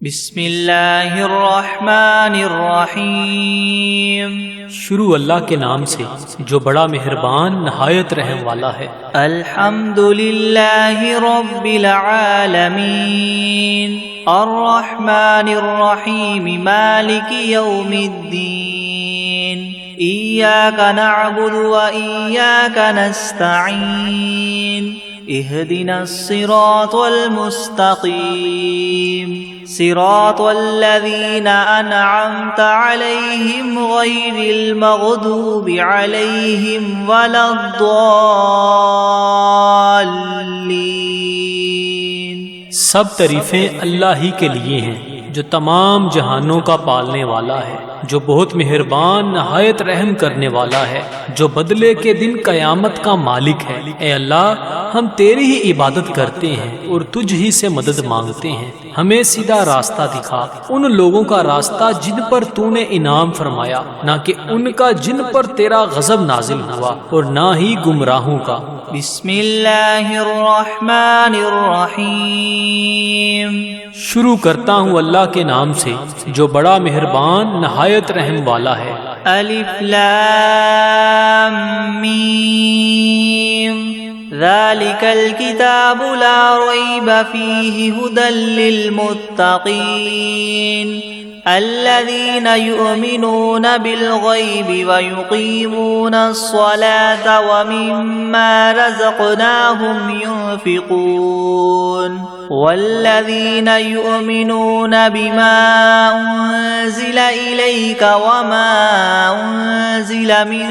بسم اللہ الرحمن الرحیم۔ شروع اللہ کے نام سے جو بڑا مہربان نہایت رحم والا ہے۔ الحمد للہ رب العالمین الرحمن الرحیم مالک یوم الدین ایاک نعبد و ایاک نستعین اهدنا الصراط المستقيم صراط الذين أنعمت عليهم غير المغضوب عليهم ولا الضالين۔ سب تعریفیں اللہ ہی کے لیے ہیں جو تمام جہانوں کا پالنے والا ہے، جو بہت مہربان نہایت رحم کرنے والا ہے، جو بدلے کے دن قیامت کا مالک ہے۔ اے اللہ، ہم تیری ہی عبادت کرتے ہیں اور تجھ ہی سے مدد مانگتے ہیں۔ ہمیں سیدھا راستہ دکھا، ان لوگوں کا راستہ جن پر تو نے انعام فرمایا، نہ کہ ان کا جن پر تیرا غضب نازل ہوا، اور نہ ہی گمراہوں کا۔ بسم اللہ الرحمن الرحیم۔ شروع کرتا ہوں اللہ کے نام سے جو بڑا مہربان نہایت رحم والا ہے۔ الف لام میم ذالک الکتاب لا ریب فیہ ھدی للمتقین الذین یؤمنون بالغیب ویقیمون الصلاة ومما رزقناہم ينفقون والذین یؤمنون بما انزل الیک وما انزل من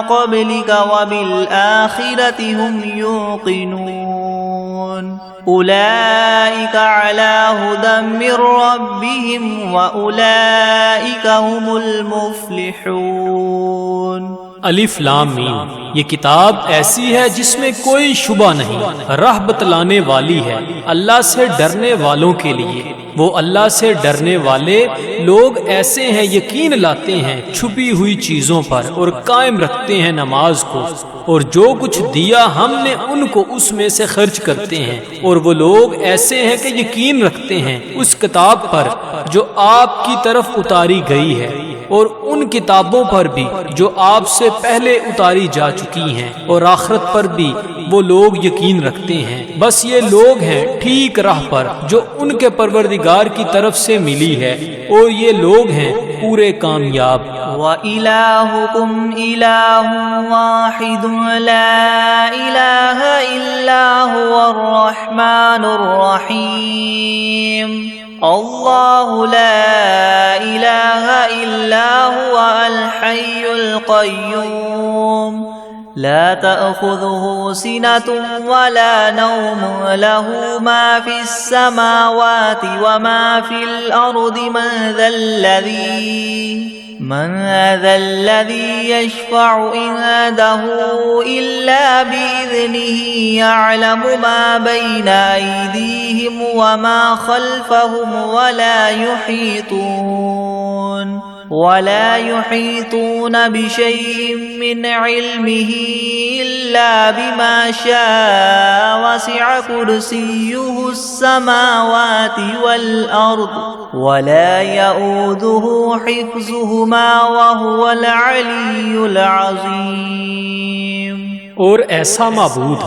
قبلک وبالآخرة هم یوقنون اولئک علی ھدی من ربہم واولئک هم المفلحون۔ الف لام میم، یہ کتاب ایسی ہے جس میں کوئی شبہ نہیں، راہ بتلانے والی ہے اللہ سے ڈرنے والوں کے لیے۔ وہ اللہ سے ڈرنے والے لوگ ایسے ہیں یقین لاتے ہیں چھپی ہوئی چیزوں پر اور قائم رکھتے ہیں نماز کو، اور جو کچھ دیا ہم نے ان کو اس میں سے خرچ کرتے ہیں۔ اور وہ لوگ ایسے ہیں کہ یقین رکھتے ہیں اس کتاب پر جو آپ کی طرف اتاری گئی ہے، اور ان کتابوں پر بھی جو آپ سے پہلے اتاری جا چکی ہیں، اور آخرت پر بھی وہ لوگ یقین رکھتے ہیں۔ بس یہ لوگ ہیں ٹھیک راہ پر جو ان کے پروردگار کی طرف سے ملی ہے، اور یہ لوگ ہیں پورے کامیاب۔ وَإِلَٰهُكُمْ إِلَٰهٌ وَاحِدٌ لَا إِلَٰهَ إِلَّا هُوَ الرَّحْمَٰنُ الرَّحِيمُ اللہ لا الہ الا هو الحی القیوم لا تأخذه سنة ولا نوم له ما في السماوات وما في الأرض من ذا الذي يشفع عنده إلا بإذنه يعلم ما بين أيديهم وما خلفهم ولا يحيطون بشيء من علمه إلا بما شاء وسع كرسيه السماوات والأرض ولا يؤوده حفظهما وهو العلي العظيم۔ اور ایسا معبود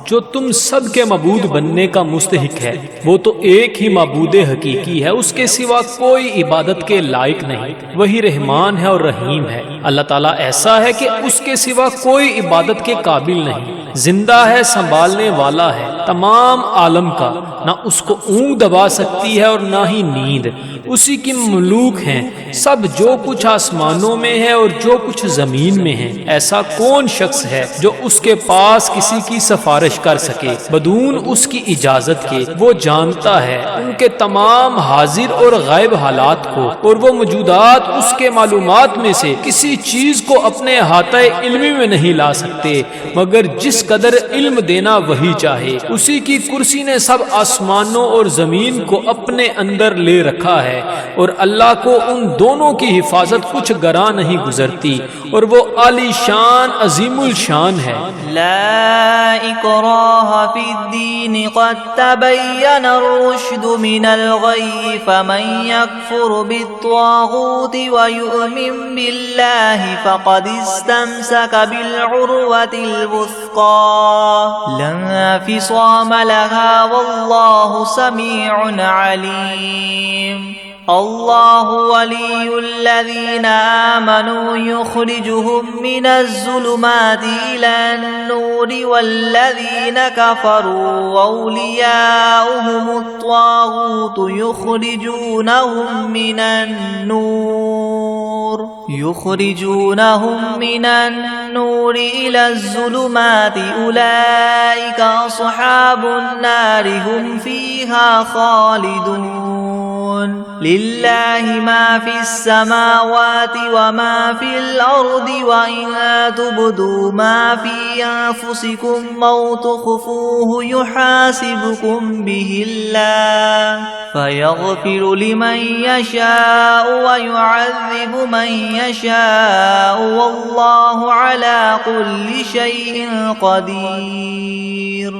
جو تم سب کے معبود بننے کا مستحق ہے، وہ تو ایک ہی معبود حقیقی ہے، اس کے سوا کوئی عبادت کے لائق نہیں۔ وہی رحمان ہے اور رحیم ہے۔ اللہ تعالیٰ ایسا ہے کہ اس کے سوا کوئی عبادت کے قابل نہیں، زندہ ہے، سنبھالنے والا ہے تمام عالم کا، نہ اس کو اونگ دبا سکتی ہے اور نہ ہی نیند۔ اسی کی مملوک ہیں سب، جو کچھ آسمانوں میں ہے اور جو کچھ زمین میں ہے۔ ایسا کون شخص ہے جو اس کے پاس کسی کی سفارش کر سکے بدون اس کی اجازت کے؟ وہ جانتا ہے ان کے تمام حاضر اور غائب حالات کو، اور وہ موجودات اس کے معلومات میں سے کسی چیز کو اپنے احاطہ علمی میں نہیں لا سکتے مگر جس قدر علم دینا وہی چاہے۔ اسی کی کرسی نے سب آسمانوں اور زمین کو اپنے اندر لے رکھا ہے، اور اللہ کو ان دونوں کی حفاظت کچھ گراں نہیں گزرتی، اور وہ عالی شان عظیم الشان ہے۔ لا اکراہ فی الدین قد تبین الرشد من الغی فمن یکفر بالطاغوت ویؤمن باللہ فقد استمسک بالعروة الوثقى لا انفصام لها واللہ سمیع علیم۔ اللہ ولی الذین آمنوا یخرجهم من الظلمات إلى النور والذین کفروا اولیاؤهم الطاغوت یخرجونهم من النور إلى الظلمات أولئك أصحاب النار هم فيها خالدون۔ للہ ما فی السماوات وما فی الارض وإن تبدوا ما فی انفسکم او تخفوه یحاسبکم به اللہ فیغفر لمن یشاء ویعذب من یشاء واللہ علی کل شیء قدیر۔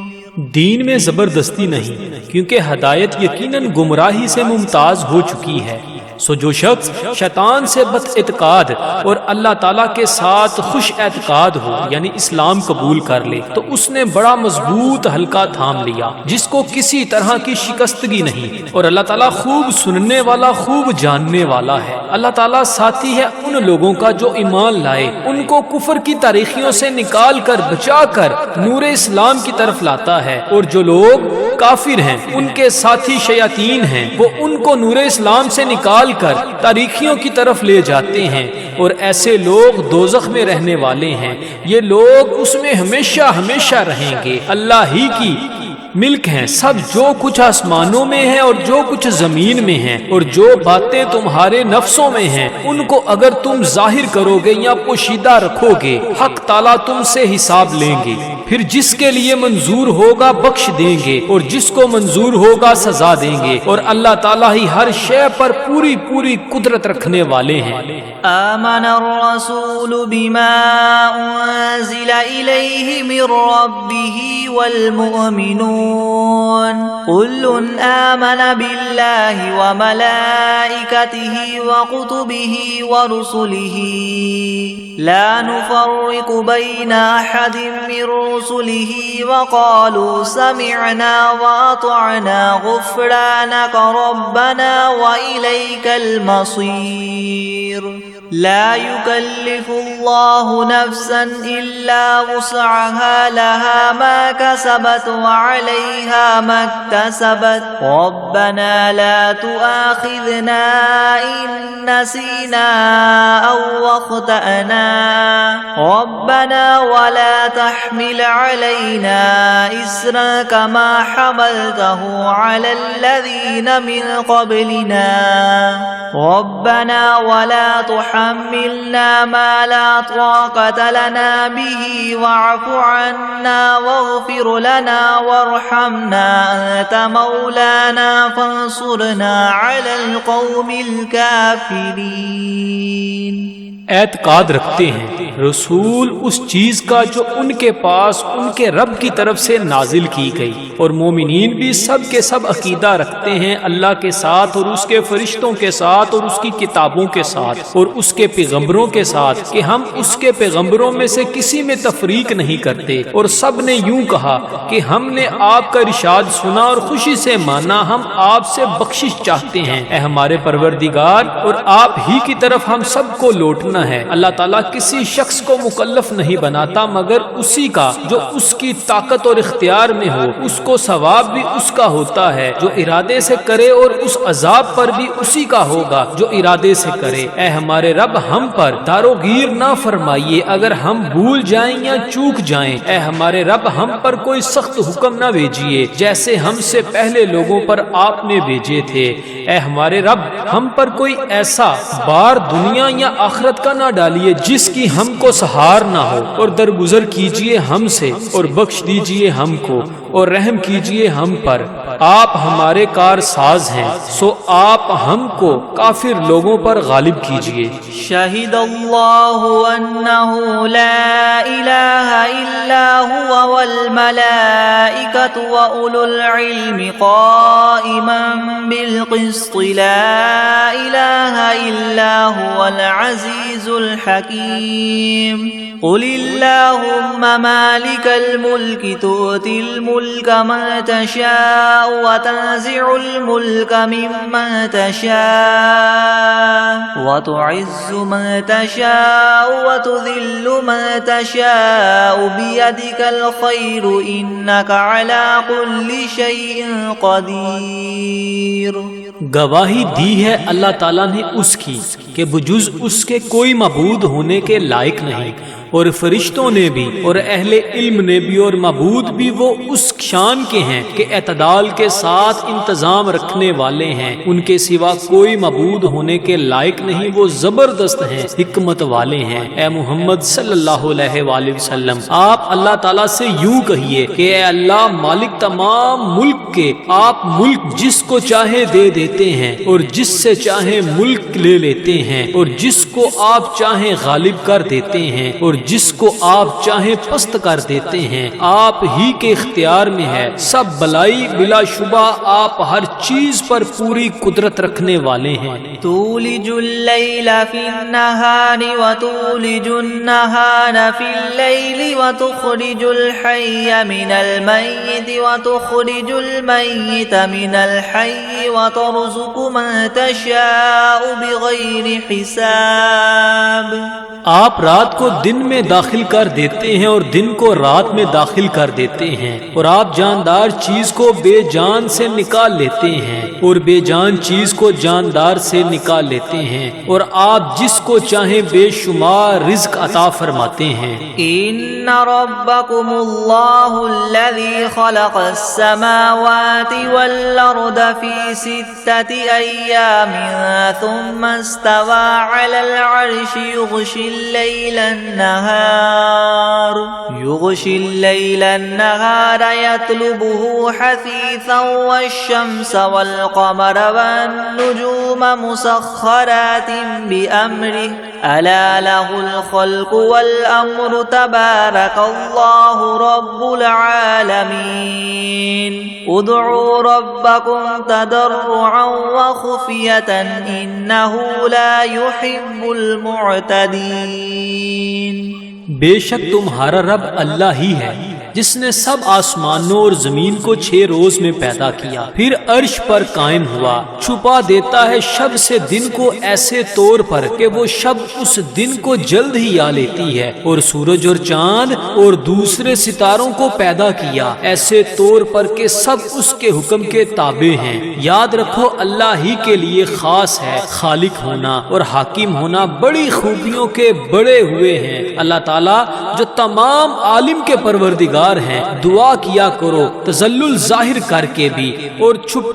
دین میں زبردستی نہیں، کیونکہ ہدایت یقیناً گمراہی سے ممتاز ہو چکی ہے۔ سو جو شخص شیطان سے بد اعتقاد اور اللہ تعالیٰ کے ساتھ خوش اعتقاد ہو، یعنی اسلام قبول کر لے، تو اس نے بڑا مضبوط حلقہ تھام لیا جس کو کسی طرح کی شکستگی نہیں، اور اللہ تعالیٰ خوب سننے والا، خوب جاننے والا ہے۔ اللہ تعالیٰ ساتھی ہے ان لوگوں کا جو ایمان لائے، ان کو کفر کی تاریخیوں سے نکال کر بچا کر نور اسلام کی طرف لاتا ہے، اور جو لوگ کافر ہیں ان کے ساتھی شیاطین ہیں، وہ ان کو نور اسلام سے نکال کر تاریخیوں کی طرف لے جاتے ہیں، اور ایسے لوگ دوزخ میں رہنے والے ہیں، یہ لوگ اس میں ہمیشہ ہمیشہ رہیں گے۔ اللہ ہی کی ملک ہیں سب، جو کچھ آسمانوں میں ہے اور جو کچھ زمین میں ہے، اور جو باتیں تمہارے نفسوں میں ہیں ان کو اگر تم ظاہر کرو گے یا پوشیدہ رکھو گے، حق تعالیٰ تم سے حساب لیں گے، پھر جس کے لیے منظور ہوگا بخش دیں گے، اور جس کو منظور ہوگا سزا دیں گے، اور اللہ تعالیٰ ہی ہر شے پر پوری پوری قدرت رکھنے والے ہیں۔ آمن الرسول بما انزل الیہ من ربہ والمؤمنون كل آمن بالله وملائكته وكتبه ورسله لا نفرق بين أحد من رسله وقالوا سمعنا وأطعنا غفرانك ربنا وإليك المصير۔ لا يكلف الله نفسا إلا وسعها لها ما كسبت وعليها ما اكتسبت ربنا لا تؤاخذنا إن نسينا أو أخطأنا ربنا ولا تحمل علينا إصرا كما حملته على الذين من قبلنا ربنا ولا تحملنا ما لا طاقة لنا به واعف عنا واغفر لنا وارحمنا أنت مولانا فانصرنا على القوم الكافرين۔ اعتقاد رکھتے ہیں رسول اس چیز کا جو ان کے پاس ان کے رب کی طرف سے نازل کی گئی، اور مومنین بھی سب کے سب عقیدہ رکھتے ہیں اللہ کے ساتھ اور اس کے فرشتوں کے ساتھ اور اس کی کتابوں کے ساتھ اور اس کے پیغمبروں کے ساتھ کہ ہم اس کے پیغمبروں میں سے کسی میں تفریق نہیں کرتے، اور سب نے یوں کہا کہ ہم نے آپ کا ارشاد سنا اور خوشی سے مانا، ہم آپ سے بخشش چاہتے ہیں اے ہمارے پروردگار، اور آپ ہی کی طرف ہم سب کو لوٹنا ہے۔ اللہ تعالیٰ کسی شخص کو مکلف نہیں بناتا مگر اسی کا جو اس کی طاقت اور اختیار میں ہو، اس کو ثواب بھی اس کا ہوتا ہے جو ارادے سے کرے، اور اس عذاب پر بھی اسی کا ہوگا جو ارادے سے کرے۔ اے ہمارے رب، ہم پر داروگیر نہ نہ فرمائیے اگر ہم بھول جائیں یا چوک جائیں، اے ہمارے رب ہم پر کوئی سخت حکم نہ بھیجیے جیسے ہم سے پہلے لوگوں پر آپ نے بھیجے تھے۔ اے ہمارے رب ہم پر کوئی ایسا بار دنیا یا آخرت کا نہ ڈالیے جس کی ہم کو سہار نہ ہو، اور درگزر کیجیے ہم سے اور بخش دیجیے ہم کو اور رحم کیجیے ہم پر۔ آپ ہمارے کار ساز ہیں، سو آپ ہم کو کافر لوگوں پر غالب کیجیے۔ شہد اللہ انہ لا الہ الا ہوا والملائکۃ واولو العلم قائما بالقسط لا الہ الا هو العزیز الحکیم۔ قل اللہم مالک الملک تؤتی الملک من تشاء وتنزع الملک ممن تشاء وتعز من تشاء وتذل من تشاء بیدک الخیر انک علی کل شیء قدیر۔ گواہی دی ہے اللہ تعالیٰ نے اس کی کہ بجز اس کے کوئی معبود ہونے کے لائق نہیں، اور فرشتوں نے بھی اور اہل علم نے بھی اور معبود بھی وہ اس شان کے ہیں کہ اعتدال کے ساتھ انتظام رکھنے والے ہیں، ان کے سوا کوئی معبود ہونے کے لائق نہیں، وہ زبردست ہیں، حکمت والے ہیں۔ اے محمد صلی اللہ علیہ وآلہ وسلم آپ اللہ تعالیٰ سے یوں کہیے کہ اے اللہ مالک تمام ملک کے، آپ ملک جس کو چاہے دے دیتے ہیں اور جس سے چاہے ملک لے لیتے ہیں، اور جس کو آپ چاہیں غالب کر دیتے ہیں اور جس کو آپ چاہیں پست کر دیتے ہیں، آپ ہی کے اختیار میں ہے سب بلائی، بلا شبہ آپ ہر چیز پر پوری قدرت رکھنے والے ہیں۔ تولج اللیل فی النہار وتولج النہار فی اللیل وتخرج الحی من المیت وتخرج المیت من الحی وترزق من تشاء بغیر حساب۔ آپ رات کو دن میں داخل کر دیتے ہیں اور دن کو رات میں داخل کر دیتے ہیں، اور آپ جاندار چیز کو بے جان سے نکال لیتے ہیں اور بے جان چیز کو جاندار سے نکال لیتے ہیں، اور آپ جس کو چاہیں بے شمار رزق عطا فرماتے ہیں۔ ان ربکم اللہ الذی خلق السماوات والارض فی 6 ایام ثم استوى على العرش يغشي الليل النهار يطلبه حثيثا والشمس والقمر والنجوم مسخرات بأمره ألا له الخلق والأمر تبارك الله رب العالمين ادعوا ربكم تضرعا وخفية إنه لا يحب المعتدين۔ بے شک تمہارا رب اللہ ہی ہے جس نے سب آسمانوں اور زمین کو 6 روز میں پیدا کیا، پھر عرش پر قائم ہوا، چھپا دیتا ہے شب سے دن کو ایسے طور پر کہ وہ شب اس دن کو جلد ہی آ لیتی ہے، اور سورج اور چاند اور دوسرے ستاروں کو پیدا کیا ایسے طور پر کہ سب اس کے حکم کے تابع ہیں۔ یاد رکھو اللہ ہی کے لیے خاص ہے خالق ہونا اور حاکم ہونا، بڑی خوبیوں کے بڑے ہوئے ہیں اللہ تعالیٰ جو تمام عالم کے پروردگار ہیں۔ دعا کیا کرو تذلل ظاہر کر کے بھی اور چھپ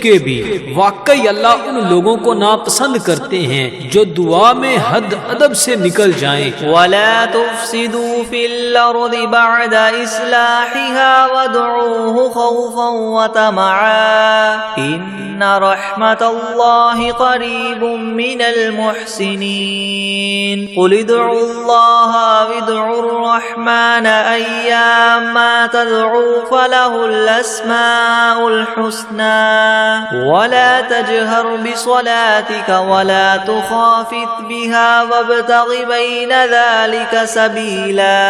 کے بھی، واقعی اللہ ان لوگوں کو ناپسند کرتے ہیں جو دعا میں حد ادب سے نکل جائیں۔ وَلَا تُفْسِدُوا فِي الْأَرْضِ بَعْدَ إِصْلَاحِهَا وَادْعُوهُ خَوْفًا وَطَمَعًا إِنَّ رَحْمَتَ اللَّهِ قَرِيبٌ مِّنَ الْمُحْسِنِينَ قُلِ ادْعُوا اللَّهَ وَادْعُوا الرَّحْمَنَ أَيَّمَّا تَدْعُوا فَلَهُ الْأَسْمَاءُ الْحُسْنَى وَلَا تَجْهَرْ بِصَلَاتِكَ وَلَا تُخَافِتْ بِهَا وَابْتَغِ بَيْنَ ذَلِكَ سَبِيلًا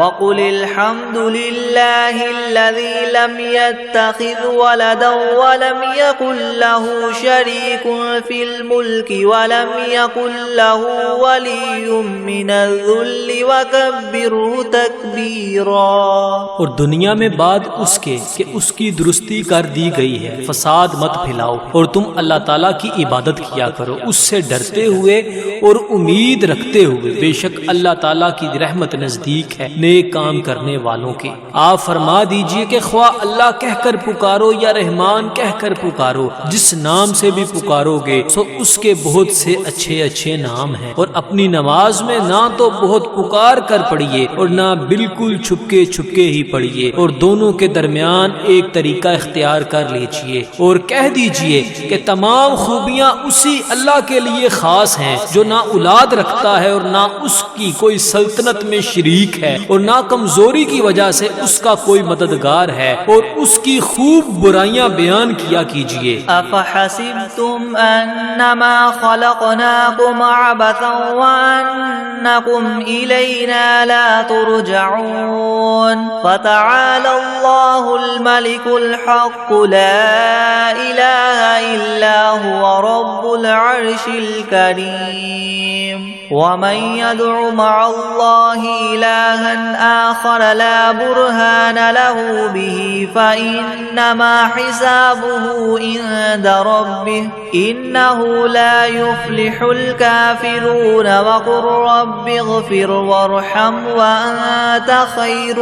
وَقُلِ الْحَمْدُ لِلَّهِ الَّذِي لَمْ يَتَّخِذْ وَلَدًا وَلَمْ يَكُنْ لَهُ شَرِيكٌ فِي الْمُلْكِ وَلَمْ يَكُنْ لَهُ وَلِيٌّ مِّنَ الذُّلِّ الكل وكبره تكبيرا. اور دنیا میں بعد اس کے کہ اس کی درستی کر دی گئی ہے فساد مت پھیلاؤ، اور تم اللہ تعالیٰ کی عبادت کیا کرو اس سے ڈرتے ہوئے اور امید رکھتے ہوئے، بے شک اللہ تعالیٰ کی رحمت نزدیک ہے نیک کام کرنے والوں کے. آپ فرما دیجئے کہ خواہ اللہ کہہ کر پکارو یا رحمان کہہ کر پکارو، جس نام سے بھی پکارو گے سو اس کے بہت سے اچھے اچھے نام ہیں. اور اپنی نماز میں نہ تو بہت پکار کر پڑھیے اور نہ بالکل چھپکے چھپکے ہی پڑھیے، اور دونوں کے درمیان ایک طریقہ اختیار کر لیجئے، اور کہہ دیجئے کہ تمام خوبیاں اسی اللہ کے لیے خاص ہیں جو نہ اولاد رکھتا ہے اور نہ اس کی کوئی سلطنت میں شریک ہے، اور نہ کمزوری کی وجہ سے اس کا کوئی مددگار ہے، اور اس کی خوب برائیاں بیان کیا کیجئے. افحسبتم انما خلقناكم عبثا وانكم الینا لا ترجعون. فتعالى الله الملك الحق لا اله الا هو رب العرش الكريم. ومن يدع مع الله إلها آخر لا برهان له به فإنما حسابه عند ربه إنه لا يفلح الكافرون. وقل رب اغفر وارحم وأنت خير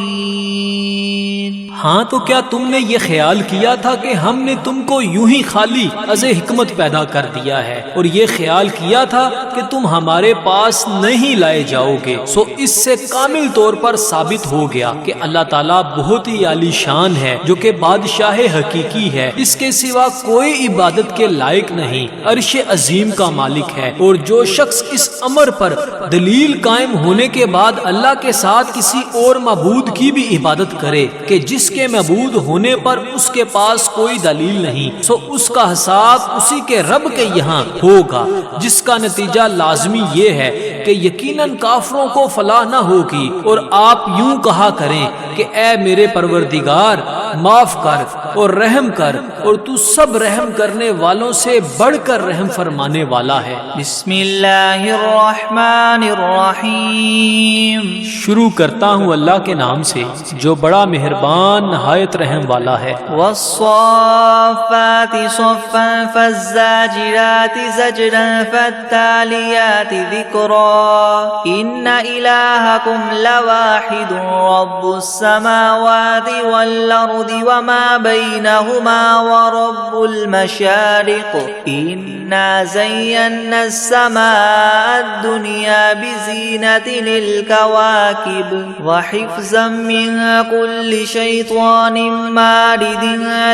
الراحمين. ہاں تو کیا تم نے یہ خیال کیا تھا کہ ہم نے تم کو یوں ہی خالی از حکمت پیدا کر دیا ہے، اور یہ خیال کیا تھا کہ تم ہمارے پاس نہیں لائے جاؤ گے؟ سو اس سے کامل طور پر ثابت ہو گیا کہ اللہ تعالیٰ بہت ہی عالی شان ہے، جو کہ بادشاہ حقیقی ہے، اس کے سوا کوئی عبادت کے لائق نہیں، عرش عظیم کا مالک ہے. اور جو شخص اس امر پر دلیل قائم ہونے کے بعد اللہ کے ساتھ کسی اور معبود کی بھی عبادت کرے کہ جس کے معبود ہونے پر اس کے پاس کوئی دلیل نہیں، سو اس کا حساب اسی کے رب کے یہاں ہوگا، جس کا نتیجہ لازمی یہ ہے کہ یقیناً کافروں کو فلاح نہ ہوگی. اور آپ یوں کہا کریں کہ اے میرے پروردگار معاف کر اور رحم کر، اور تو سب رحم کرنے والوں سے بڑھ کر رحم فرمانے والا ہے. بسم اللہ الرحمن الرحیم. شروع کرتا ہوں اللہ کے نام سے جو بڑا مہربان نہایت رحم والا ہے. والصافات صفا فالزاجرات زجرا فالتاليات ذكرا إن إلهكم لواحد رب السماوات والأرض وما بينهما ورب المشارق إنا زينا السماء الدنيا بزينة للكواكب وحفظا من كل شيطان مارد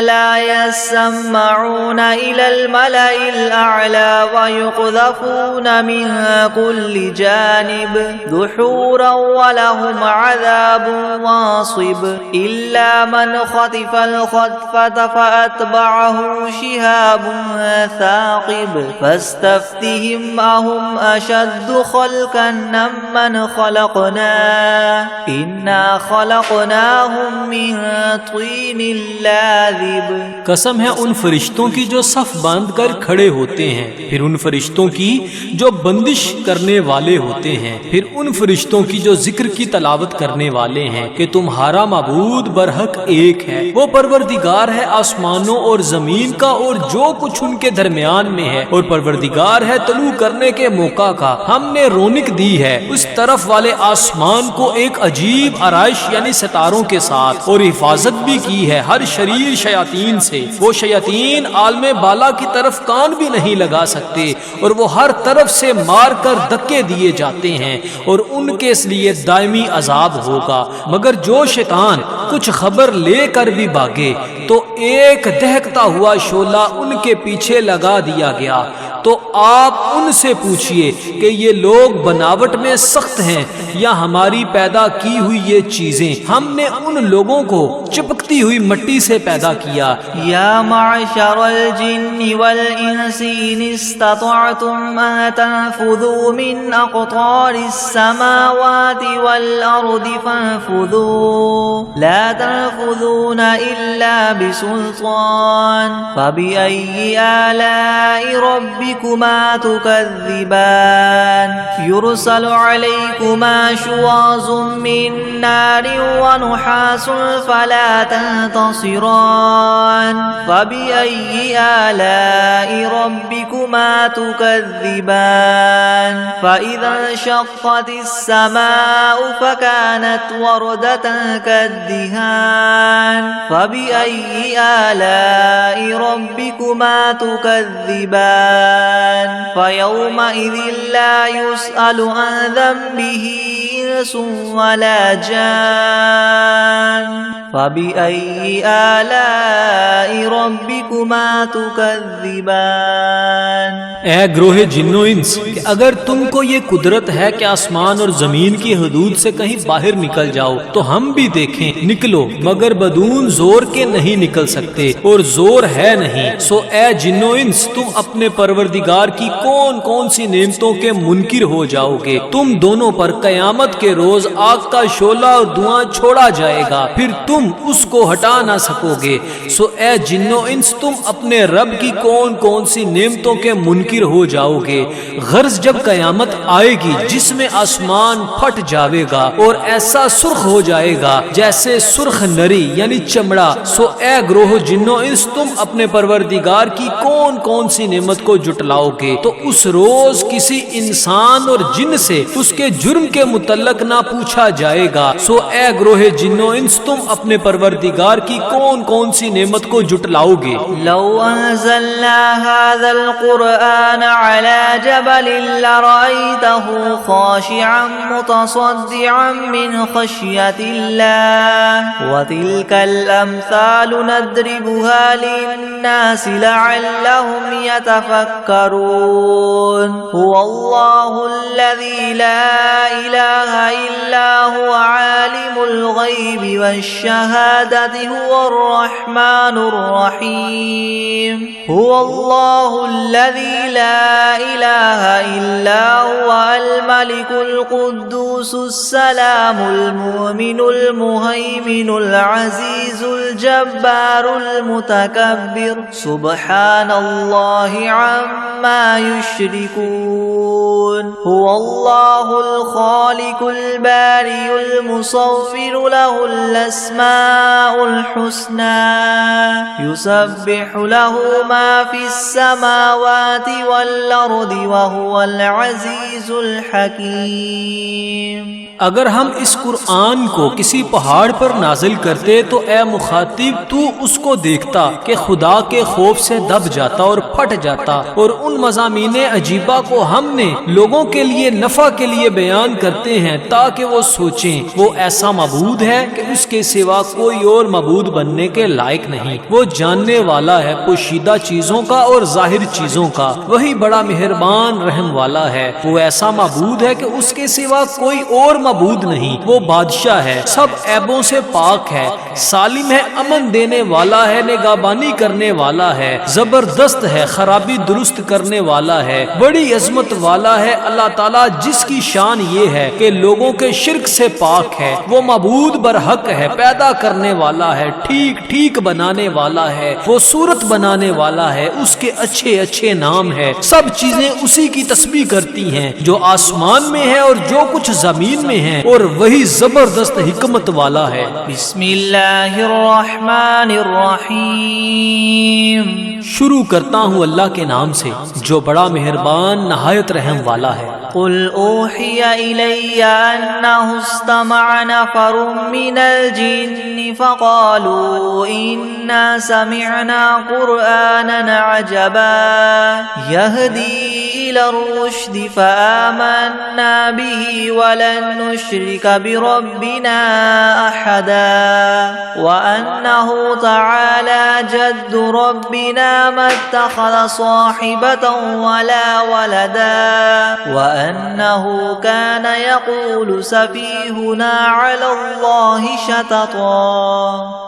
لا يسمعون إلى الملأ الأعلى ويقذفون من كل جانب دحورا ولهم عذاب واصب إلا من خطف الخطفة فأتبعه شهاب ثاقب فاستفتهم أهم أشد خلقا ممن خلقنا إنا خلقناهم من طين لازب. قسم ہے ان فرشتوں کی جو صف باندھ کر کھڑے ہوتے ہیں، پھر ان فرشتوں کی جو بندش کرنے والے ہوتے ہیں، پھر ان فرشتوں کی جو ذکر کی تلاوت کرنے والے ہیں کہ تمہارا معبود برحق ایک ہے، وہ پروردگار ہے آسمانوں اور زمین کا اور جو کچھ ان کے درمیان میں ہے، اور پروردگار ہے طلوع کرنے کے موقع کا. ہم نے رونق دی ہے اس طرف والے آسمان کو ایک عجیب آرائش یعنی ستاروں کے ساتھ، اور حفاظت بھی کی ہے ہر شریر شیاطین سے. وہ شیاطین عالم بالا کی طرف کان بھی نہیں لگا سکتے، اور وہ ہر طرف سے مار کر دھکے دیے جاتے ہیں، اور ان کے اس لیے دائمی عذاب ہوگا. مگر جو شیطان کچھ خبر لے کر بھی بھاگے تو ایک دہکتا ہوا شعلہ ان کے پیچھے لگا دیا گیا. تو آپ ان سے پوچھئے کہ یہ لوگ بناوٹ میں سخت ہیں یا ہماری پیدا کی ہوئی یہ چیزیں؟ ہم نے ان لوگوں کو چپکتی ہوئی مٹی سے پیدا کیا. یا معشر الجن والانس ان استطعتم ان تنفذوا من اقطار السماوات والارض فانفذوا لا تنفذون الا بسلطان فبأي آلاء ربكم ربكما تكذبان يرسل عليكما شواظ من نار ونحاس فلا تنتصران فبأي آلاء ربكما تكذبان فإذا انشقت السماء فكانت وردة كالدهان فبأي آلاء ربكما تكذبان فيومئذ لا يسأل عن ذنبه إنس ولا جان فبأي آلاء ربكما تكذبان اے گروہ جن و انس کہ اگر تم کو یہ قدرت ہے کہ آسمان اور زمین کی حدود سے کہیں باہر نکل جاؤ تو ہم بھی دیکھیں نکلو، مگر بدون زور کے نہیں نکل سکتے اور زور ہے نہیں۔ سو اے جن و انس تم اپنے پروردگار کی کون کون سی نعمتوں کے منکر ہو جاؤ گے؟ تم دونوں پر قیامت کے روز آگ کا شعلہ اور دھواں چھوڑا جائے گا، پھر تم اس کو ہٹا نہ سکو گے۔ سو اے جن و انس تم اپنے رب کی کون کون سی نعمتوں کے منکر ہو جاؤ گے؟ غرض جب قیامت آئے گی جس میں آسمان پھٹ جاوے گا اور ایسا سرخ ہو جائے گا جیسے سرخ نری یعنی چمڑا، سو اے گروہ جن و انس تم اپنے پروردگار کی کون کون سی نعمت کو جٹلاؤ گے؟ تو اس روز کسی انسان اور جن سے اس کے جرم کے متعلق نہ پوچھا جائے گا۔ سو اے گروہ جن و انس تم اپنے پروردگار کی کون کون سی نعمت کو جٹلاؤ گے؟ لو انزلنا هذا القرآن على جبل لرأيته خاشعا متصدعا من خشية الله وتلك الأمثال نضربها للناس لعلهم يتفكرون هو الله الذي لا إله إلا هو عالم الغيب والشهادة هو الرحمن الرحيم هو الله الذي لا إله إلا هو الملك القدوس السلام المؤمن المهيمن العزيز الجبار المتكبر سبحان الله عما يشركون هو الله الخالق البارئ المصور له الأسماء الحسنى يسبح له ما في السماوات والأرض وهو العزيز الحكيم۔ اگر ہم اس قرآن کو کسی پہاڑ پر نازل کرتے تو اے مخاطب تو اس کو دیکھتا کہ خدا کے خوف سے دب جاتا اور پھٹ جاتا، اور ان مضامین عجیبہ کو ہم نے لوگوں کے لیے نفع کے لیے بیان کرتے ہیں تاکہ وہ سوچیں وہ ایسا معبود ہے کہ اس کے سوا کوئی اور معبود بننے کے لائق نہیں۔ وہ جاننے والا ہے پوشیدہ چیزوں کا اور ظاہر چیزوں کا، وہی بڑا مہربان رحم والا ہے۔ وہ ایسا معبود ہے کہ اس کے سوا کوئی اور معبود نہیں۔ وہ بادشاہ ہے، سب عیبوں سے پاک ہے، سالم ہے، امن دینے والا ہے، نگہبانی کرنے والا ہے، زبردست ہے، خرابی درست کرنے والا ہے، بڑی عظمت والا ہے۔ اللہ تعالیٰ جس کی شان یہ ہے کہ لوگوں کے شرک سے پاک ہے، وہ معبود برحق ہے، پیدا کرنے والا ہے، ٹھیک ٹھیک بنانے والا ہے، وہ صورت بنانے والا ہے، اس کے اچھے اچھے نام ہے۔ سب چیزیں اسی کی تسبیح کرتی ہیں جو آسمان میں ہے اور جو کچھ زمین میں ہے، اور وہی زبردست حکمت والا ہے۔ بسم اللہ الرحمن الرحیم، شروع کرتا ہوں اللہ کے نام سے جو بڑا مہربان نہایت رحم والا ہے۔ قل اوحی الی انہ استمع نفر من الجن فقالوا انا سمعنا قرآنا عجبا يهدي الى الرشد فآمنا به ولن نشرك بربنا احدا وانه تعالى جد ربنا ما اتخذ صاحبة ولا ولدا وأنه كان يقول سفيهنا على الله شططا۔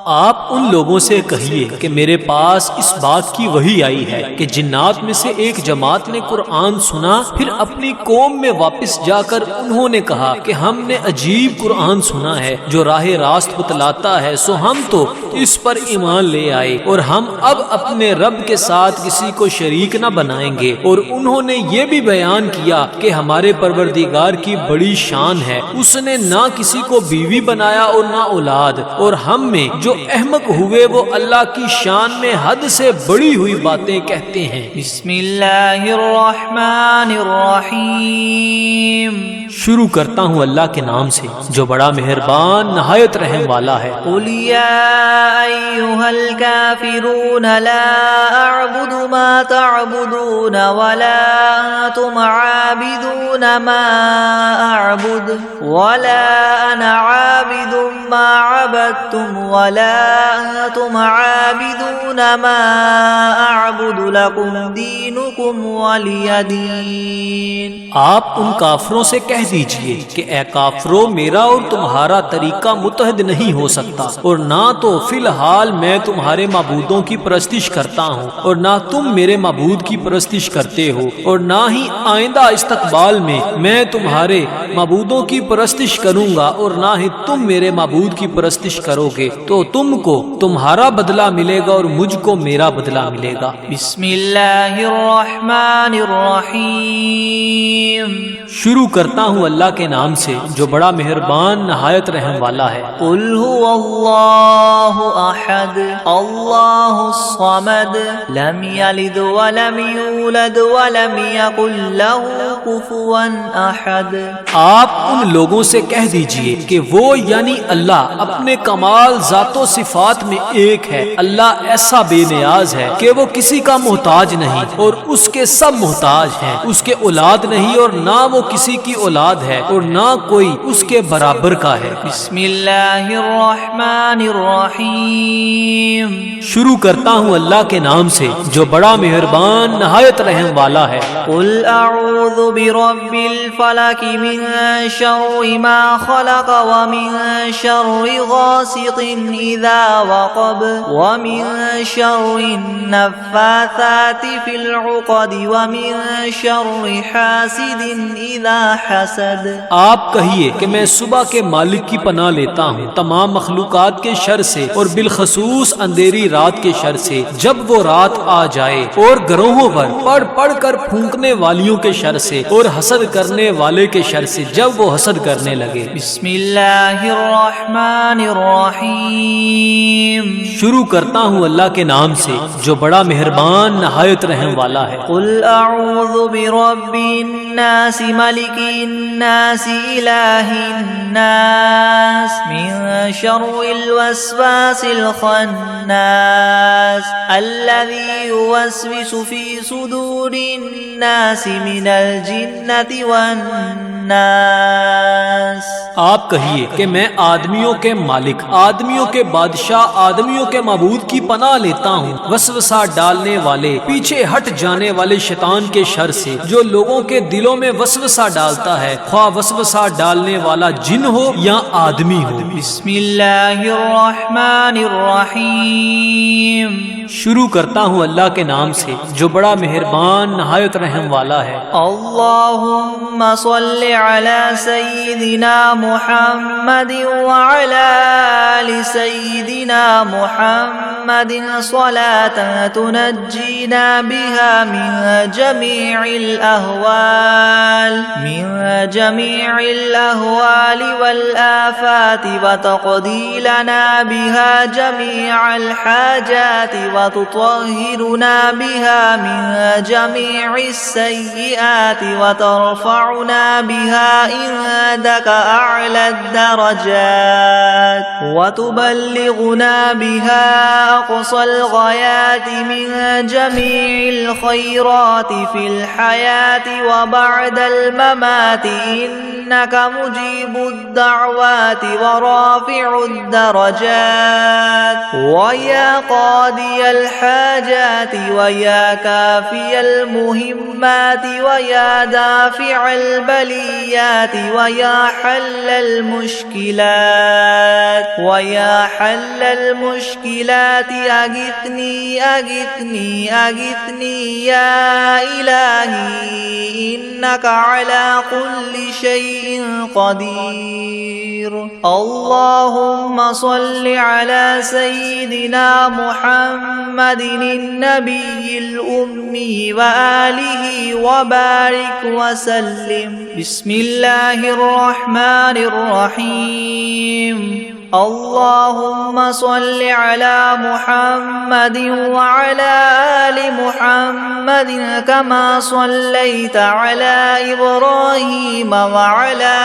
آپ ان لوگوں سے کہیے کہ میرے پاس اس بات کی وحی آئی ہے کہ جنات میں سے ایک جماعت نے قرآن قرآن سنا، پھر اپنی قوم میں واپس جا کر انہوں نے کہا کہ ہم نے عجیب قرآن سنا ہے جو راہ راست بتلاتا ہے، سو ہم تو اس پر ایمان لے آئے اور ہم اب اپنے رب کے ساتھ کسی کو شریک نہ بنائیں گے۔ اور انہوں نے یہ بھی بیان کیا کہ ہمارے پروردگار کی بڑی شان ہے، اس نے نہ کسی کو بیوی بنایا اور نہ اولاد، اور ہم میں جو احمق ہوئے وہ اللہ کی شان میں حد سے بڑی ہوئی باتیں کہتے ہیں۔ بسم اللہ الرحمن الرحیم، شروع کرتا ہوں اللہ کے نام سے جو بڑا مہربان نہایت رحم والا ہے۔ قل یا ایھا الکافرون لا اعبد ما تعبدون ولا انتم عابدون ما اعبد ولا انا عابد ما عبدتم ولا انتم عابدون ما اعبد لكم دینکم ولی دین۔ آپ ان کافروں سے کہہ دیجئے کہ اے کافرو، میرا اور تمہارا طریقہ متحد نہیں ہو سکتا، اور نہ تو فی الحال میں تمہارے معبودوں کی پرستش کرتا ہوں اور نہ تم میرے معبود کی پرستش کرتے ہو، اور نہ ہی آئندہ استقبال میں تمہارے معبودوں کی پرستش کروں گا اور نہ ہی تم میرے معبود کی پرستش کرو گے، تو تم کو تمہارا بدلہ ملے گا اور مجھ کو میرا بدلہ ملے گا۔ بسم اللہ الرحمن الرحیم، شروع کرتا ہوں اللہ کے نام سے جو بڑا مہربان نہایت رحم والا ہے۔ قل هو اللہ احد اللہ الصمد لم یلد ولم یولد ولم یکن له کفوا احد۔ آپ ان لوگوں سے کہہ دیجئے کہ وہ یعنی اللہ اپنے کمال ذات و صفات میں ایک ہے، اللہ ایسا بے نیاز ہے کہ وہ کسی کا محتاج نہیں اور اس کے سب محتاج ہیں، اس کے اولاد نہیں اور نہ وہ کسی کی اولاد ہے اور نہ کوئی اس کے برابر کا ہے۔ بسم اللہ الرحمن الرحیم، شروع کرتا ہوں اللہ کے نام سے جو بڑا مہربان نہایت رحم والا ہے۔ قل اعوذ برب الفلق من شر ما خلق ومن شر غاسق اذا وقب ومن شر النفاثات في العقد ومن شر حاسد اذا حسد۔ آپ کہیے کہ میں صبح کے مالک کی پناہ لیتا ہوں تمام مخلوقات کے شر سے اور بالخصوص اندھیری رات کے شر سے جب وہ رات آ جائے، اور گروہوں پر پڑھ پڑھ کر پھونکنے والیوں کے شر سے اور حسد کرنے والے کے شر سے جب وہ حسد کرنے لگے۔ بسم اللہ الرحمن الرحیم، شروع کرتا ہوں اللہ کے نام سے جو بڑا مہربان نہایت رحم والا ہے۔ قل اعوذ برب الناس ملک الناس الہ الناس من شر الوسواس الخناس الذي يوسوس في صدور الناس من الجنة والناس۔ آپ کہیے کہ میں آدمیوں کے مالک، آدمیوں کے بادشاہ، آدمیوں کے معبود کی پناہ لیتا ہوں وسوسہ ڈالنے والے، پیچھے ہٹ جانے والے شیطان کے شر سے جو لوگوں کے دلوں میں وسوسہ ڈالتا ہے، خواہ وسوسہ ڈالنے والا جن ہو یا آدمی ہو۔ بسم اللہ الرحمن الرحیم، شروع کرتا ہوں اللہ کے نام سے جو بڑا مہربان نہایت رحم والا ہے۔ اللہم صل علی سیدنا محمد وعلی آل سیدنا محمد صلاة تنجینا بها من جمیع الأهوال والآفات وتقضی لنا بها جمیع الحاجات وتطهرنا بها من جميع السيئات وترفعنا بها عندك أعلى الدرجات وتبلغنا بها أقصى الغايات من جميع الخيرات في الحياة وبعد الممات إنك مجيب الدعوات ورافع الدرجات ويا قاضي الحاجات ويا كافي المهمات ويا دافع البليات ويا حل المشكلات أغثني أغثني أغثني يا إلهي إنك على كل شيء قدير. اللهم صل على سيدنا محمد النبي الأمي وآله وبارك وسلم. بسم الله الرحمن الرحيم. اللهم صل على محمد وعلى آل محمد كما صليت على إبراهيم وعلى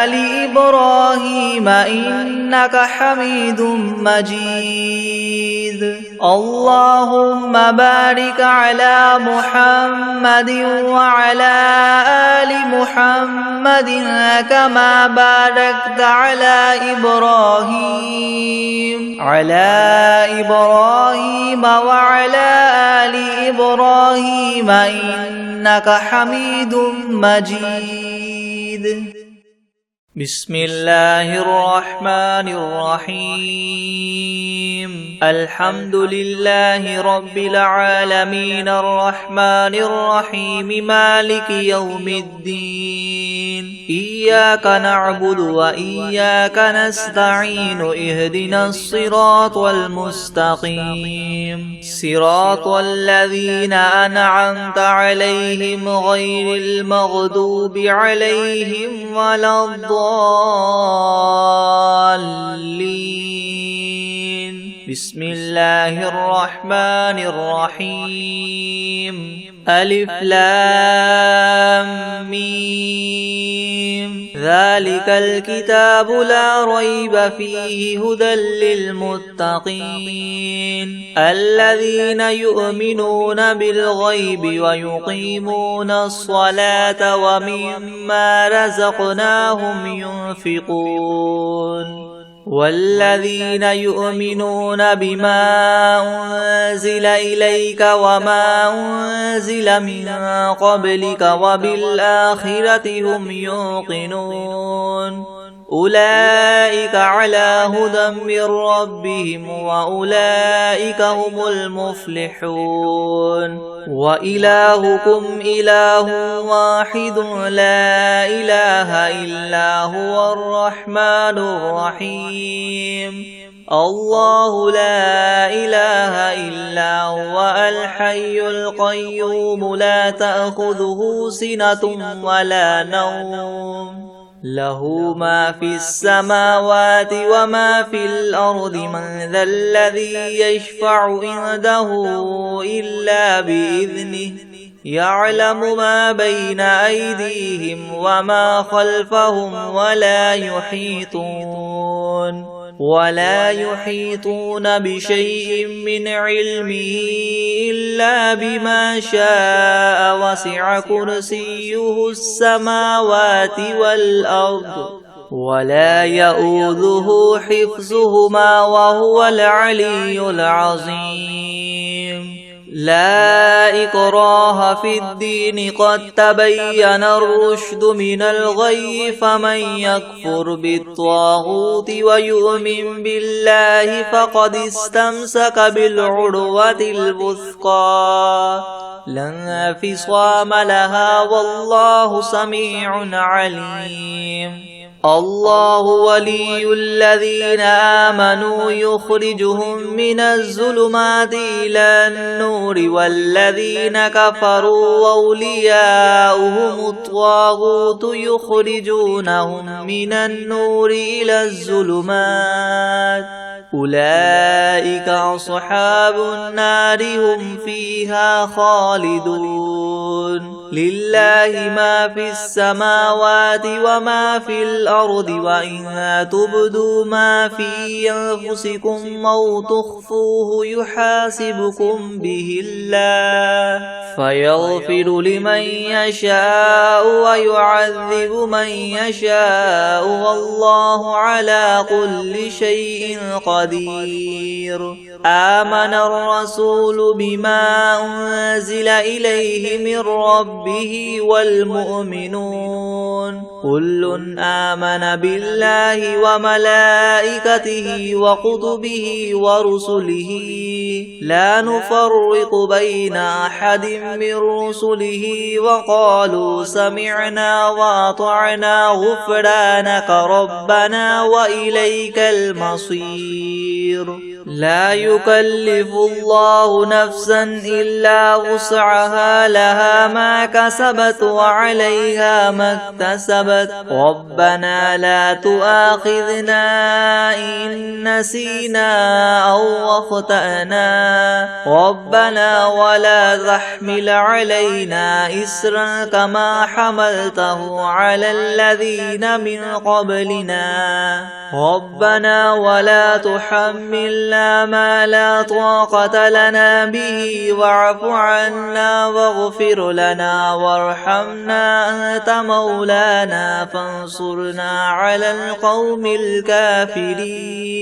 آل إبراهيم إنك حميد مجيد. اللهم بارك على محمد وعلى آل محمد كما باركت على إبراهيم وعلى آل إبراهيم إنك حميد مجيد. بسم الله الرحمن الرحيم. الحمد لله رب العالمين الرحمن الرحيم مالك يوم الدين. إياك نعبد وإياك نستعين. اهدنا الصراط المستقيم صراط الذين أنعمت عليهم غير المغضوب عليهم ولا الضالين. بسم الله الرحمن الرحيم. ألف لام ميم. ذلك الكتاب لا ريب فيه هدى للمتقين الذين يؤمنون بالغيب ويقيمون الصلاة ومما رزقناهم ينفقون والذين يؤمنون بما أنزل إليك وما أنزل من قبلك وبالآخرة هم يوقنون أولئك على هدى من ربهم وأولئك هم المفلحون. وإلهكم إله واحد لا إله إلا هو الرحمن الرحيم. الله لا إله إلا هو الحي القيوم لا تأخذه سنة ولا نوم له ما في السماوات وما في الأرض. من ذا الذي يشفع عنده إلا بإذنه يعلم ما بين أيديهم وما خلفهم ولا يحيطون بشيء من علمه إلا بما شاء وسع كرسيه السماوات والأرض ولا يؤوده حفظهما وهو العلي العظيم. لا إكراه في الدين قد تبين الرشد من الغي فمن يكفر بالطاغوت ويؤمن بالله فقد استمسك بالعروة الوثقى لا انفصام لها والله سميع عليم. الله ولي الذين آمنوا يخرجهم من الظلمات إلى النور والذين كفروا أولياؤهم الطاغوت يخرجونهم من النور إلى الظلمات أولئك أصحاب النار هم فيها خالدون. لله ما في السماوات وما في الأرض وإن تبدوا ما في أنفسكم أو تخفوه يحاسبكم به الله فيغفر لمن يشاء ويعذب من يشاء والله على كل شيء قدير. آمن الرسول بما أنزل إليه من ربه والمؤمنون كل آمن بالله وملائكته وكتبه ورسله لا نفرق بين أحد من رسله وقالوا سمعنا وأطعنا غفرانك ربنا وإليك المصير لا يكلف الله نفسا إلا وسعها لها ما كسبت وعليها ما اكتسبت ربنا لا تؤاخذنا إن نسينا أو أخطأنا ربنا ولا تحمل علينا إسرا كما حملته على الذين من قبلنا ربنا ولا تحملنا ما لا طاقة لنا به واعف عنا واغفر لنا وارحمنا أنت مولانا فانصرنا على القوم الكافرين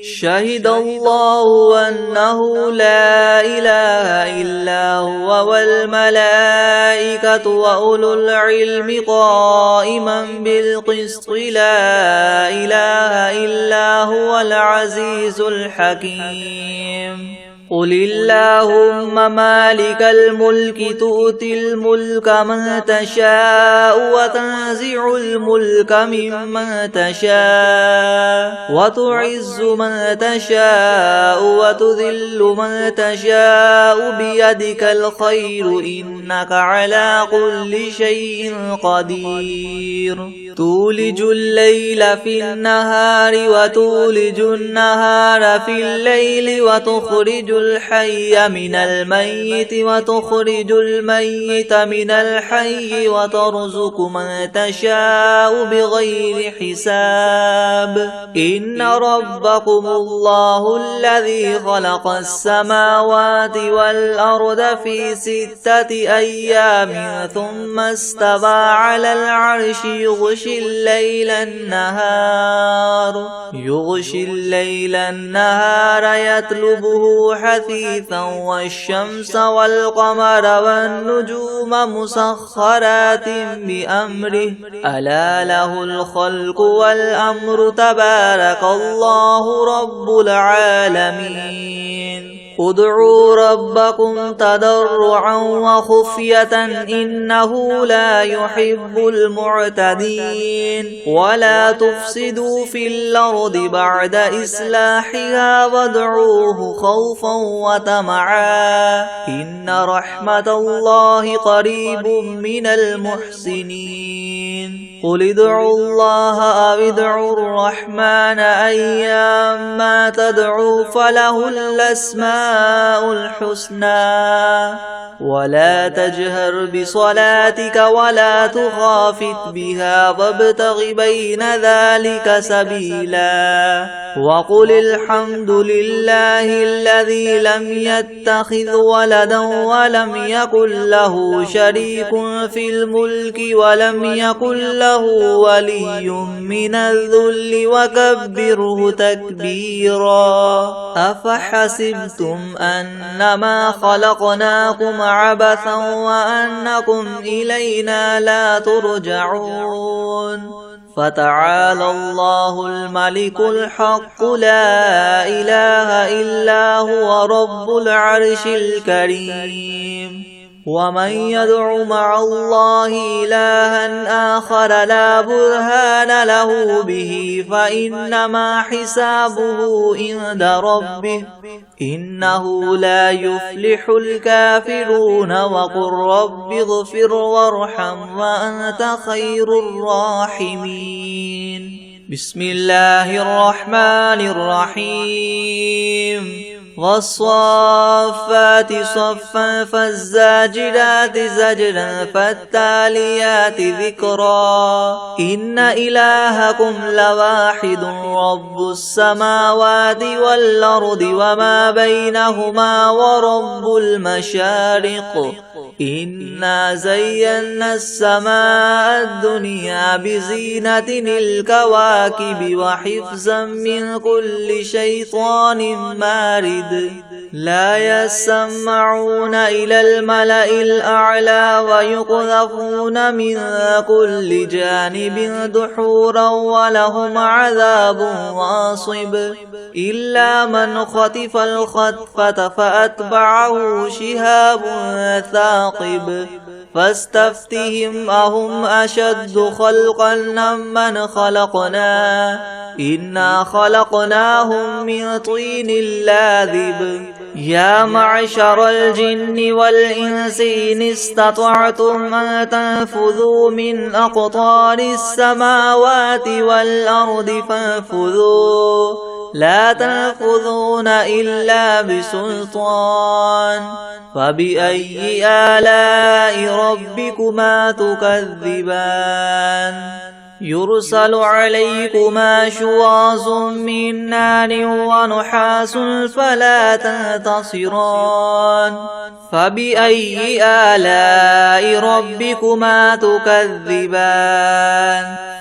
شهد الله أنه لا إله إلا هو والملائكة وأولو العلم قائما بالقسط لا إله إلا هو العزيز الحكيم قل اللهم مالك الملك تؤتي الملك من تشاء وتنزع الملك ممن تشاء وتعز من تشاء وتذل من تشاء بيدك الخير إنك على كل شيء قدير تولج الليل في النهار وتولج النهار في الليل وتخرج الحي من الميت وتخرج الميت من الحي وترزق من تشاء بغير حساب إن ربكم الله الذي خلق السماوات والأرض في 6 أيام ثم استوى على العرش يغشي الليل النهار يطلبه حثيثا والشمس والقمر والنجوم مسخرات بأمره ألا له الخلق والأمر تبارك الله رب العالمين ادعوا ربكم تضرعا وخفية إنه لا يحب المعتدين ولا تفسدوا في الأرض بعد إصلاحها وادعوه خوفا وطمعا إن رحمة الله قريب من المحسنين قل ادعوا الله أو ادعوا الرحمن أيما تدعوا فله الأسماء الحسنى ولا تجهر بصلاتك ولا تخافت بها وابتغ بين ذلك سبيلا وقل الحمد لله الذي لم يتخذ ولدا ولم يكن له شريك في الملك ولم يكن له ولي من الذل وكبره تكبيرا أفحسبتم أنما خلقناكم عبثا وأنكم إلينا لا ترجعون فتعالى الله الملك الحق لا إله إلا هو رب العرش الكريم ومن يدع مع الله إلها آخر لا برهان له به فإنما حسابه عند ربه إنه لا يفلح الكافرون وقل رب اغفر وارحم وأنت خير الراحمين بسم الله الرحمن الرحيم والصافات صفا فالزاجرات زجرا فالتاليات ذكرا إن إلهكم لواحد رب السماوات والأرض وما بينهما ورب المشارق إنا زينا السماء الدنيا بزينة الكواكب وحفظا من كل شيطان مارد لا يسمعون إلى الملأ الأعلى ويقذفون من كل جانب دحورا ولهم عذاب واصب إلا من خطف الخطفة فأتبعه شهاب ثاقب فاستفتهم أهم أشد خلقا ممن خلقنا إنا خلقناهم من طين لاذب يا معشر الجن والإنس إن استطعتم أن تنفذوا من أقطار السماوات والأرض فانفذوا لا تنفذون إلا بسلطان فبأي آلاء ربكما تكذبان يرسل عليكما شواظ من نار ونحاس فلا تنتصران فبأي آلاء ربكما تكذبان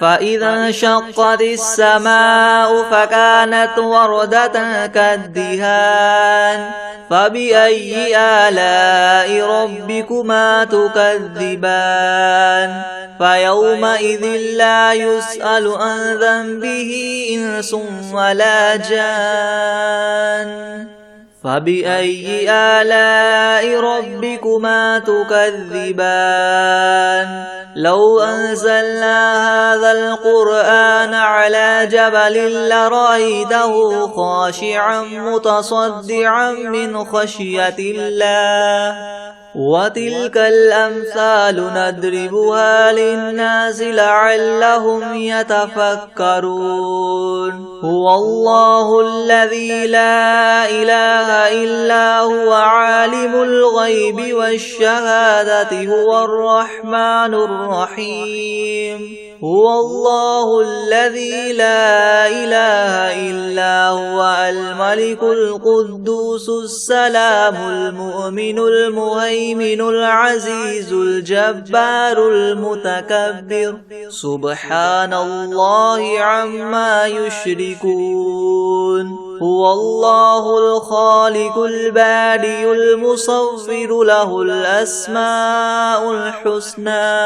فإذا انشقت السماء فكانت وردة كالدهان فبأي آلاء ربكما تكذبان فيومئذ لا يسأل عن ذنبه إنس ولا جان فبأي آلاء ربكما تكذبان لو أنزلنا هذا القرآن على جبل لرأيته خاشعا متصدعا من خشية الله وتلك الأمثال نضربها للناس لعلهم يتفكرون هو الله الذي لا إله إلا هو عالم الغيب والشهادة هو الرحمن الرحيم هو الله الذي لا إله إلا هو الملك القدوس السلام المؤمن المهيمن العزيز الجبار المتكبر سبحان الله عما يشركون هو الله الخالق البارئ المصور له الأسماء الحسنى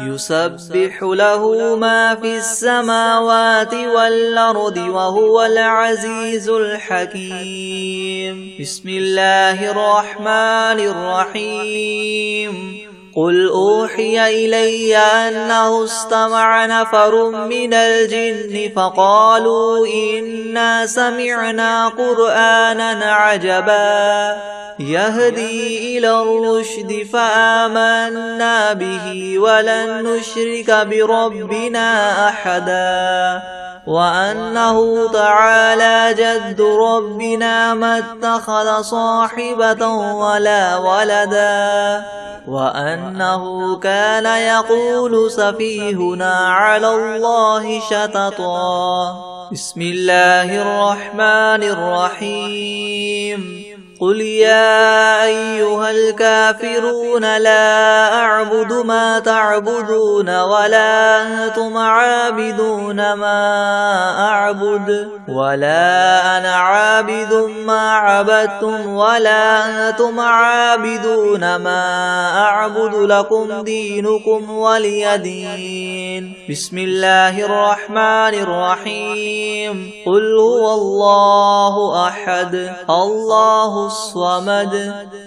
يسبح له ما في السماوات والأرض وهو العزيز الحكيم بسم الله الرحمن الرحيم قل أوحي إلي أنه استمع نفر من الجن فقالوا إنا سمعنا قرآنا عجبا يهدي إلى الرشد فآمنا به ولن نشرك بربنا أحدا وأنه تعالى جد ربنا ما اتخذ صاحبة ولا ولدا وأنه كان يقول سفيهنا على الله شططا بسم الله الرحمن الرحيم قل يا أيها الكافرون لا أعبد ما تعبدون ولا أنتم عابدون ما أعبد ولا أنا عابد ما عبدتم ولا أنتم عابدون ما أعبد لكم دينكم ولي دين بسم الله الرحمن الرحيم قل هو الله أحد الله الصمد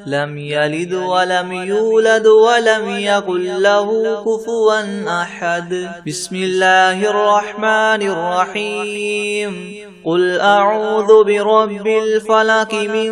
لم يلد ولم يولد ولم يكن له كفوا أحد بسم الله الرحمن الرحيم قل أعوذ برب الفلق من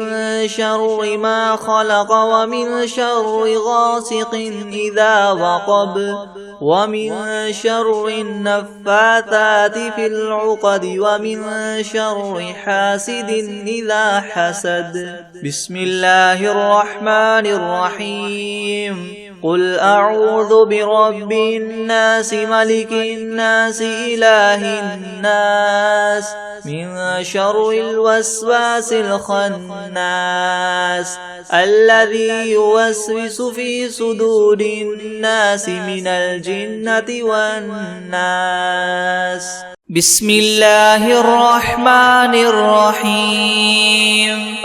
شر ما خلق ومن شر غاسق إذا وقب ومن شر النفاثات في العقد ومن شر حاسد إذا حسد بسم الله الرحمن الرحيم قل أعوذ برب الناس ملك الناس إله الناس من شر الوسواس الخناس الذي يوسوس في صدور الناس من الجنة والناس بسم الله الرحمن الرحيم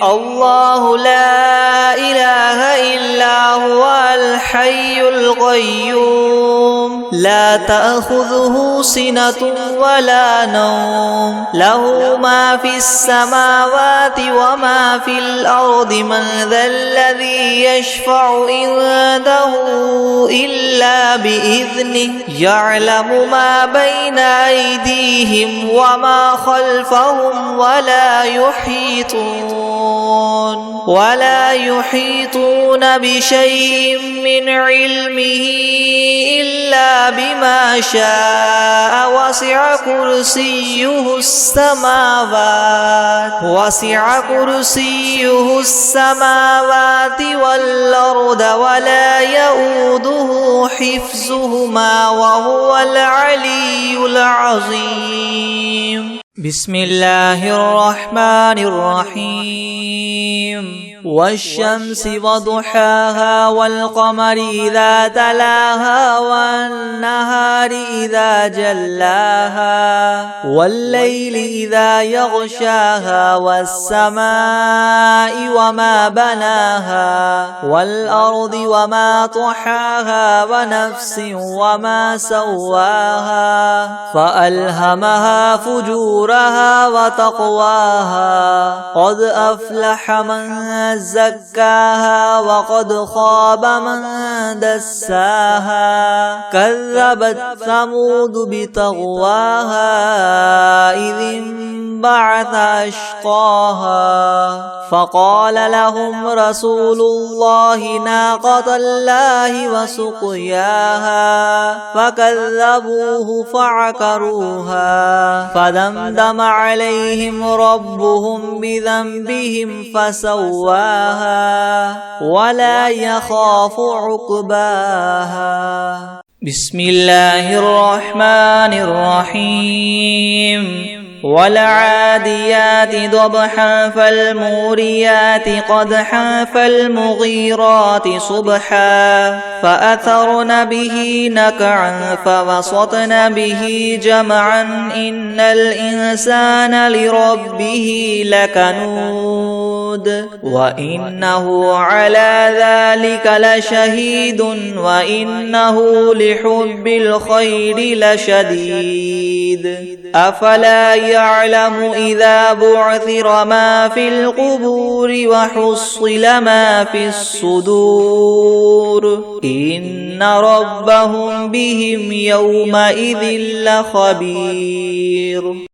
الله لا إله إلا هو الحي القيوم لا تأخذه سنة ولا نوم له ما في السماوات وما في الأرض من ذا الذي يشفع عنده إلا بإذنه يعلم ما بين أيديهم وما خلفهم ولا يحيطون بشيء من علمه إلا بما شاء وسع كرسيه السماوات والأرض ولا يؤوده حفظهما وهو العلي العظيم بسم الله الرحمن الرحيم والشمس وضحاها والقمر إذا تلاها والنهار إذا جلاها والليل إذا يغشاها والسماء وما بناها والأرض وما طحاها ونفس وما سواها فألهمها فجورها وتقواها قد أفلح من زكاها وقد خاب من دساها كذبت ثمود بطغواها إذ انبعث أشقاها فقال لهم رسول الله ناقة الله وسقياها فكذبوه فعقروها فدمدم عليهم ربهم بذنبهم فسواها ولا يخاف عقباها بسم الله الرحمن الرحيم والعاديات ضبحا فالموريات قدحا فالمغيرات صبحا فأثرن به نقعا فوسطن به جمعا إن الإنسان لربه لكنود وإنه على ذلك لشهيد وإنه لحب الخير لشديد أفلا يعلم إذا بعثر ما في القبور وحصل ما في الصدور إن ربهم بهم يومئذ لخبير